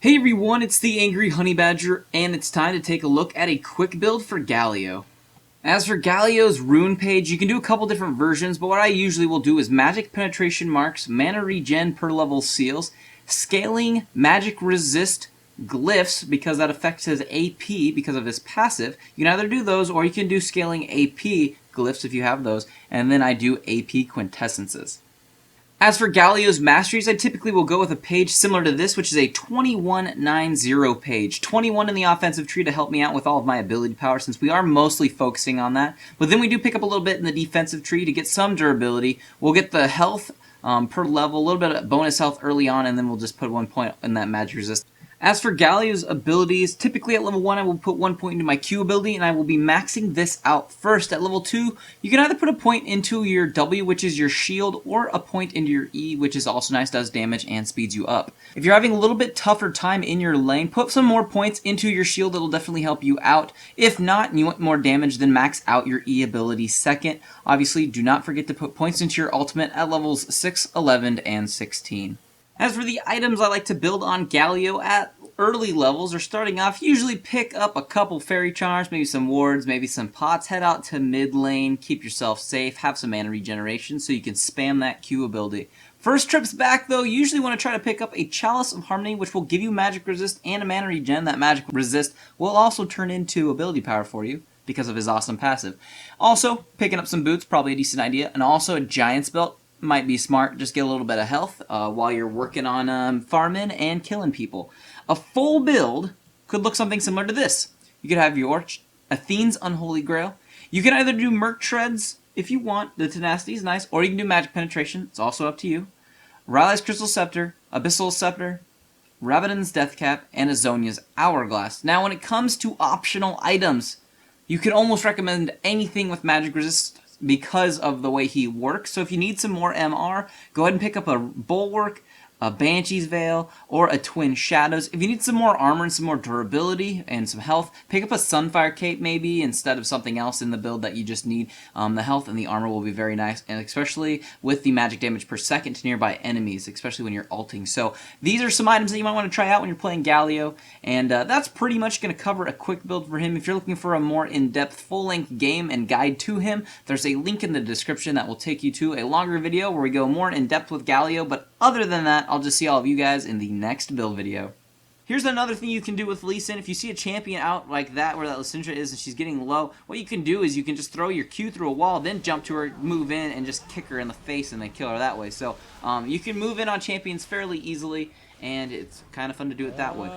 Hey everyone, it's the TheAngryHoneyBadger, and it's time to take a look at a quick build for Galio. As for Galio's rune page, you can do a couple different versions, but what I usually will do is magic penetration marks, mana regen per level seals, scaling magic resist glyphs because that affects his AP because of his passive. You can either do those or you can do scaling AP glyphs if you have those, and then I do AP quintessences. As for Galio's Masteries, I typically will go with a page similar to this, which is a 2190 page. 21 in the offensive tree to help me out with all of my ability power, since we are mostly focusing on that. But then we do pick up a little bit in the defensive tree to get some durability. We'll get the health per level, a little bit of bonus health early on, and then we'll just put 1 point in that magic resist. As for Galio's abilities, typically at level 1 I will put 1 point into my Q ability, and I will be maxing this out first. At level 2, you can either put a point into your W, which is your shield, or a point into your E, which is also nice, does damage, and speeds you up. If you're having a little bit tougher time in your lane, put some more points into your shield. It'll definitely help you out. If not, and you want more damage, then max out your E ability second. Obviously, do not forget to put points into your ultimate at levels 6, 11, and 16. As for the items I like to build on Galio at early levels or starting off, usually pick up a couple fairy charms, maybe some wards, maybe some pots, head out to mid lane, keep yourself safe, have some mana regeneration so you can spam that Q ability. First trips back though, you usually want to try to pick up a Chalice of Harmony, which will give you magic resist and a mana regen. That magic resist will also turn into ability power for you because of his awesome passive. Also, picking up some boots, probably a decent idea, and also a Giant's Belt might be smart. Just get a little bit of health while you're working on farming and killing people. A full build could look something similar to this. You could have your Athene's Unholy Grail. You can either do Merc Shreds if you want. The Tenacity is nice. Or you can do Magic Penetration. It's also up to you. Riley's Crystal Scepter, Abyssal Scepter, Rabadon's Deathcap, and Azonia's Hourglass. Now when it comes to optional items, you can almost recommend anything with Magic Resist because of the way he works. So if you need some more MR, go ahead and pick up a Bulwark, a Banshee's Veil, or a Twin Shadows. If you need some more armor and some more durability and some health, pick up a Sunfire Cape maybe instead of something else in the build that you just need. The health and the armor will be very nice, and especially with the magic damage per second to nearby enemies, especially when you're ulting. So these are some items that you might want to try out when you're playing Galio, and that's pretty much going to cover a quick build for him. If you're looking for a more in-depth, full-length game and guide to him, there's a link in the description that will take you to a longer video where we go more in-depth with Galio, but other than that, I'll just see all of you guys in the next build video. Here's another thing you can do with Lee Sin. If you see a champion out like that, where that Lysindra is and she's getting low, what you can do is you can just throw your Q through a wall, then jump to her, move in, and just kick her in the face and then kill her that way. So you can move in on champions fairly easily, and it's kind of fun to do it that way.